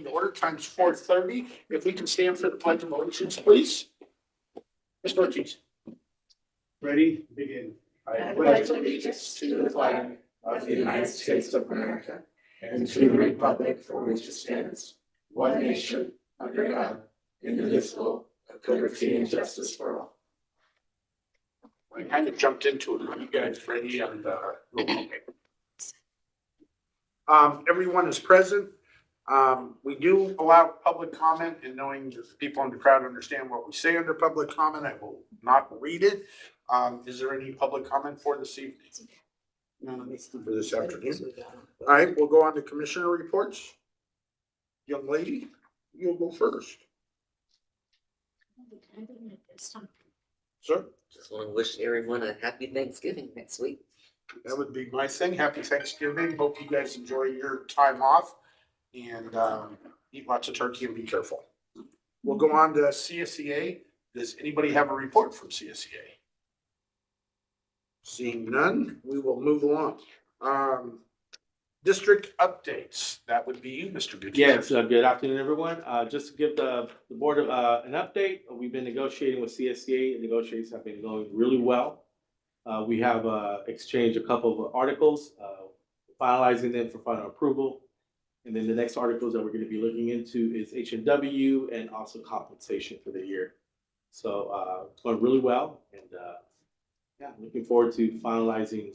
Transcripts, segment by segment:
to order. Time's 4:30. If we can stand for the pledge of allegiance, please. Mr. Ortiz. Ready? Begin. I pledge allegiance to the flag of the United States of America and to the republic for which it stands, one nation, under God, indivisible, with liberty and justice for all. I kind of jumped into it. Are you guys ready? And everyone is present. We do allow public comment, and knowing that the people in the crowd understand what we say under public comment, I will not read it. Is there any public comment for this evening? No, for this afternoon. All right, we'll go on to commissioner reports. Young lady, you'll go first. Sir? Just want to wish everyone a happy Thanksgiving next week. That would be my thing. Happy Thanksgiving. Hope you guys enjoy your time off and eat lots of turkey and be careful. We'll go on to CSEA. Does anybody have a report from CSEA? Seeing none, we will move along. District updates. That would be you, Mr. Gutierrez. Yes, good afternoon, everyone. Just to give the board an update, we've been negotiating with CSCA. The negotiations have been going really well. We have exchanged a couple of articles, finalizing them for final approval. And then the next articles that we're going to be looking into is H&W and also compensation for the year. So it's going really well. And yeah, looking forward to finalizing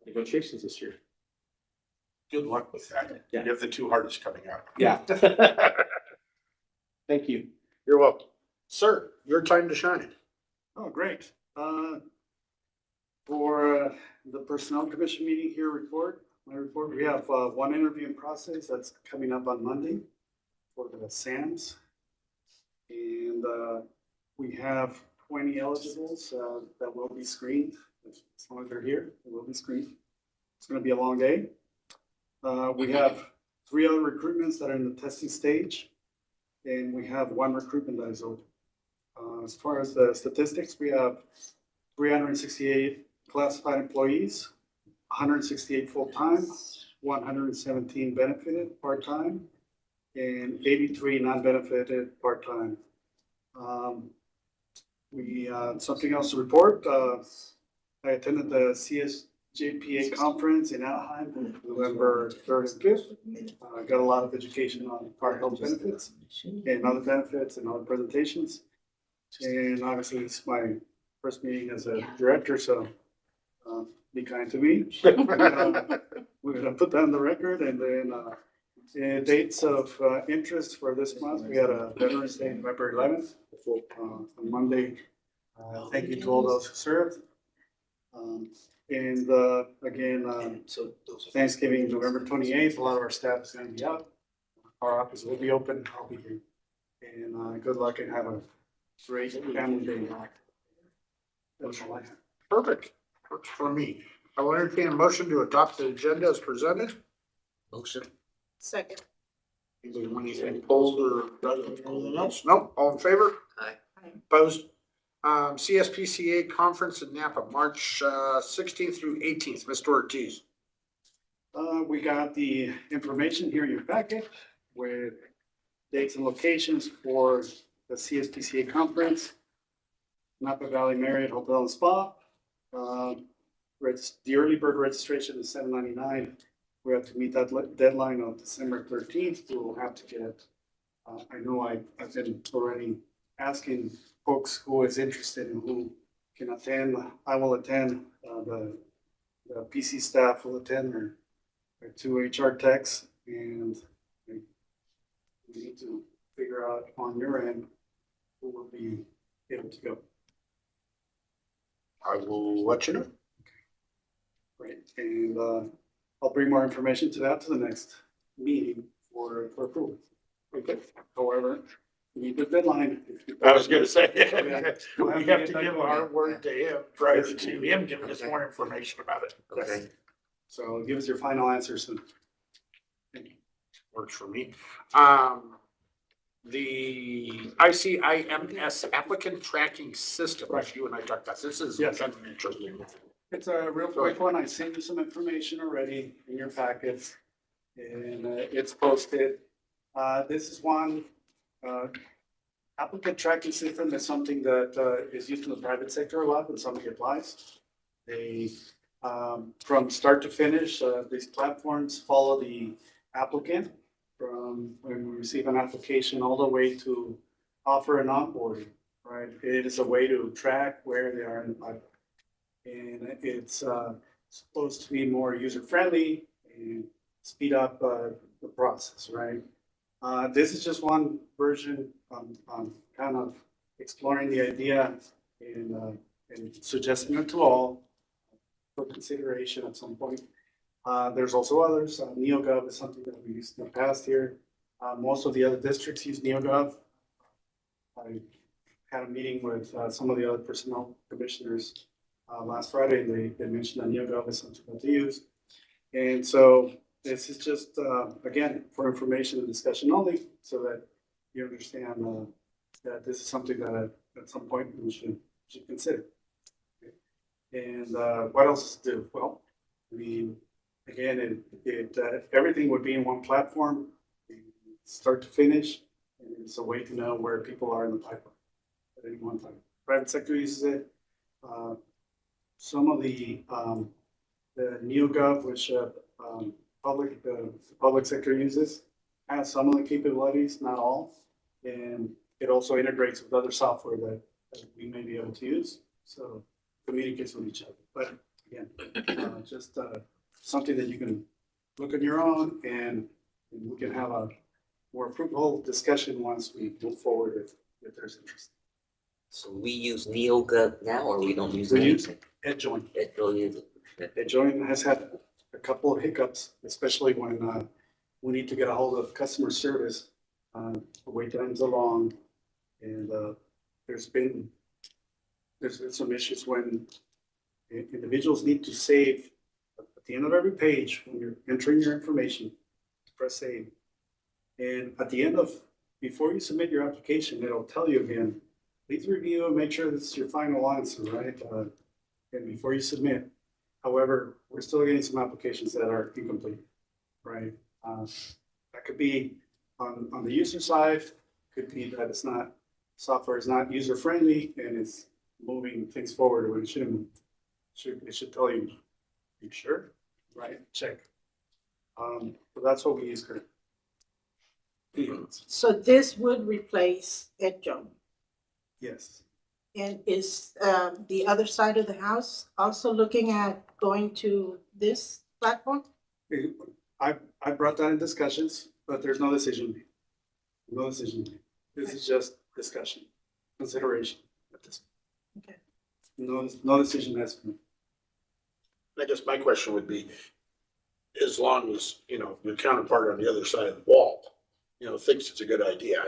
negotiations this year. Good luck with that. Yeah. You have the two hardest coming out. Yeah. Thank you. You're welcome. Sir, your time to shine. Oh, great. For the Personnel Commission meeting here my report, we have one interview in process that's coming up on Monday for the SAMs. And we have 20 eligibles that will be screened. As long as they're here, they will be screened. It's going to be a long day. We have 3 other recruitments that are in the testing stage, and we have 1 recruitment that is open. As far as the statistics, we have 368 classified employees, 168 full-time, 117 benefited part-time, and 83 non-benefited part-time. Something else to report. I attended the CSJPA conference in Anaheim, November 3rd and 5th. Got a lot of education on car health benefits and other benefits and other presentations. And obviously it's my first meeting as a director, so be kind to me. We're gonna put that on the record, and then dates of interest for this month. We had a Veterans Day, November 11th, on Monday. Thank you to all those who served. And again, Thanksgiving, November 28th, a lot of our staff is gonna be out. Our office will be open, I'll be here. And good luck and have a great family day. That's all I have. Perfect. Works for me. I will entertain a motion to adopt the agenda as presented. Motion. Second. Anybody want anything pulled or anything else? No, all in favor? Aye. Opposed? CSPCA conference in Napa, March 16th through 18th. Mr. Ortiz. We got the information here in your packet with dates and locations for the CSPCA conference. Napa Valley Marriott Hotel and Spa. The early bird registration is $7.99. We have to meet that deadline of December 13th. We'll have to get, I know I've been already asking folks who is interested and who can attend. I will attend, the PC staff will attend, or 2 HR techs, and we need to figure out on your end who will be able to go. I will let you know. Great, and I'll bring more information to the next meeting for approval. Okay. However, we need the deadline. I was gonna say, We'll we have to give our word to him prior to him giving us more information about it. Okay. So give us your final answer soon. Works for me. The ICIMS applicant tracking system, which you and I talked about. This is Yes. kind of interesting. It's a real quick one. I sent you some information already in your packets, and it's posted. This is one, applicant tracking system is something that is used in the private sector a lot when somebody applies. They, from start to finish, these platforms follow the applicant from when we receive an application all the way to offer an onboarding, right? It is a way to track where they are in the pipeline. And it's supposed to be more user-friendly and speed up the process, right? This is just one version, kind of exploring the idea and suggesting it to all for consideration at some point. There's also others. NeoGov is something that we used in the past here. Most of the other districts use NeoGov. I had a meeting with some of the other personnel commissioners last Friday. They mentioned that NeoGov is something that they use. And so this is just, again, for information and discussion only, so that you understand that this is something that at some point we should consider. And what else to do? Well, I mean, again, everything would be in one platform, start to finish, and it's a way to know where people are in the pipeline at any one time. Private sector uses it. Some of the NeoGov, which the public sector uses, has some of the capabilities, not all, and it also integrates with other software that we may be able to use. So communicates with each other. But again, just something that you can look on your own, and we can have a more fruitful discussion once we move forward if there's interest. So we use NeoGov now, or we don't use We use anything? EdJoin. It really is. EdJoin has had a couple of hiccups, especially when we need to get a hold of customer service. The wait times are long, and there's been some issues when individuals need to save at the end of every page when you're entering your information, press save. And at the end before you submit your application, it'll tell you again, please review and make sure this is your final answer, right? And before you submit. However, we're still getting some applications that are incomplete, right? That could be on the user side, could be that software is not user friendly and it's moving things forward when it shouldn't. It should tell you, you sure? Right, check. But that's what we use currently. So this would replace EdJoin. Yes. And is the other side of the house also looking at going to this platform? I brought that in discussions, but there's no decision made. No decision made. This is just discussion, consideration at this. Okay. No decision has been made. I guess my question would be, as long as, your counterpart on the other side of the wall, thinks it's a good idea.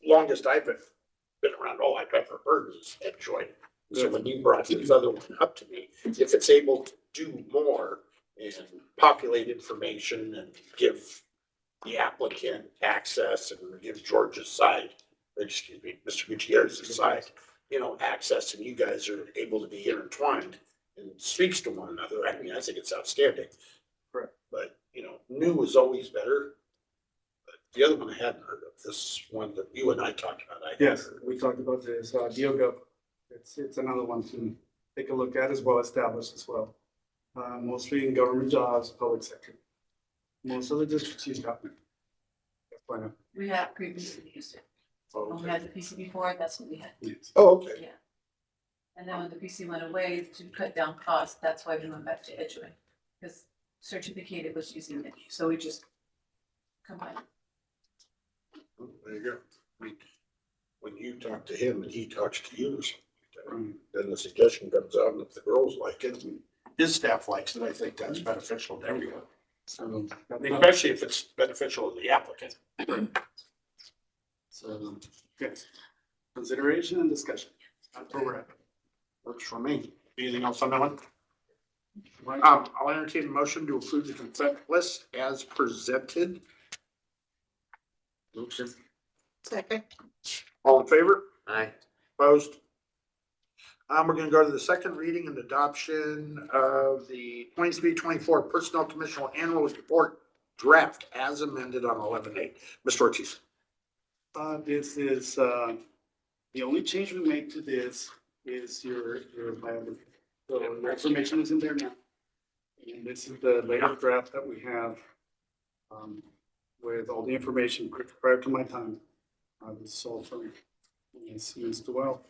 Longest I've been around, all I've ever heard is EdJoin. So when you brought this other one up to me, if it's able to do more and populate information and give the applicant access and give George's side, Mr. Gutierrez's side, access, and you guys are able to be intertwined and speaks to one another, I mean, I think it's outstanding. Correct. But, new is always better. But the other one I hadn't heard of, this one that you and I talked about. Yes, we talked about this, NeoGov. It's another one to take a look at, as well established as well. Mostly in government jobs, public sector. Most of the districts use .NET. That's why not. We have previously used it. When we had the PC before, that's what we had. Yes. Oh, okay. Yeah. And then when the PC went away to cut down costs, that's why we went back to EdJoin. Because Certificated was using it, so we just combined. There you go. I mean, when you talk to him and he talks to you or something like that, then the suggestion comes out, and if the girls like it, and his staff likes it, I think that's beneficial to everyone. So, Especially if it's beneficial to the applicant. so, yes, consideration and discussion. That's where we're at. Works for me. Anything else on that one? Right. I'll entertain a motion to approve the consent list as presented. Motion. Second. All in favor? Aye. Opposed? We're gonna go to the second reading and adoption of the 23-24 Personnel Commission Annual Report draft as amended on 11/8. Mr. Ortiz. This is, the only change we made to this is your biography. So your information is in there now. And this is the latest draft that we have, with all the information prior to my time. This is all from Mr. Well.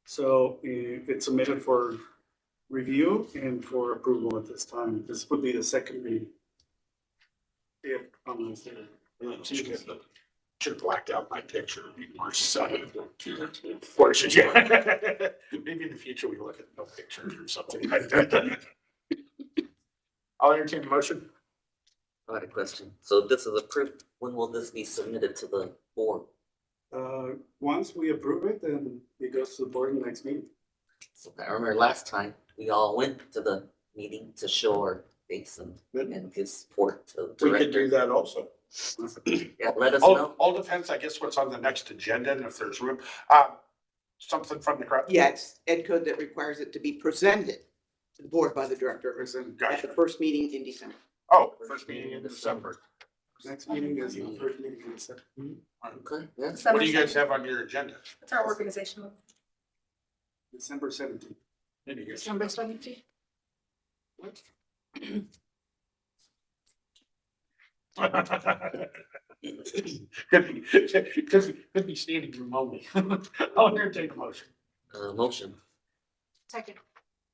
So it's submitted for review and for approval at this time. This would be the second reading. If, Should have blacked out my picture. It'd be more subtle. Or should you? Maybe in the future we look at no pictures or something like that. I'll entertain a motion. I had a question. So this is approved. When will this be submitted to the board? once we approve it, then it goes to the board in the next meeting. So I remember last time, we all went to the meeting to show our face and give support to the We could do director. that also. Yeah, let us know. All depends, I guess, what's on the next agenda and if there's room. Something from the crowd? Yes, ed code that requires it to be presented to the board by the director at the Gotcha. first meeting in December. Oh, first meeting in December. Next meeting is the first meeting in December. Okay, yeah. What do you guys have on your agenda? It's our organizational. December 17th. December 17th. Could be standing room only. I'll entertain a motion. Motion. Second.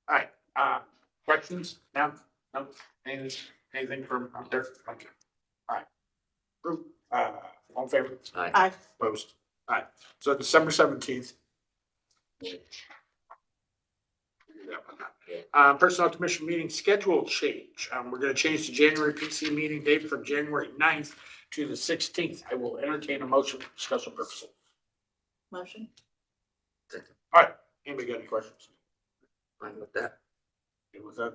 All right, questions now? No, anything from up there? Okay. All right. Group, all in favor? Aye. Aye. Opposed? All right, so December 17th. Personnel Commission meeting schedule change. We're gonna change the January PC meeting date from January 9th to the 16th. I will entertain a motion for discussion purposes. Motion. All right, anybody got any questions? Fine with that. Good with that?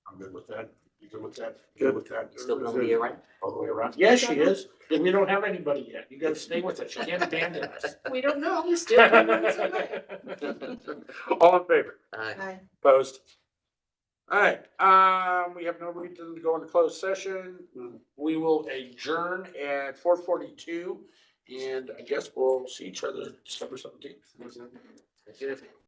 I'm good with that. You good with that? Good with that? Still gonna be around? All the way around? Yes, she is. And we don't have anybody yet. You gotta stay with us. You can't abandon us. We don't know, we're still. All in favor? Aye. Aye. Opposed? All right, we have no reason to go into closed session. We will adjourn at 4:42, and I guess we'll see each other December 17th.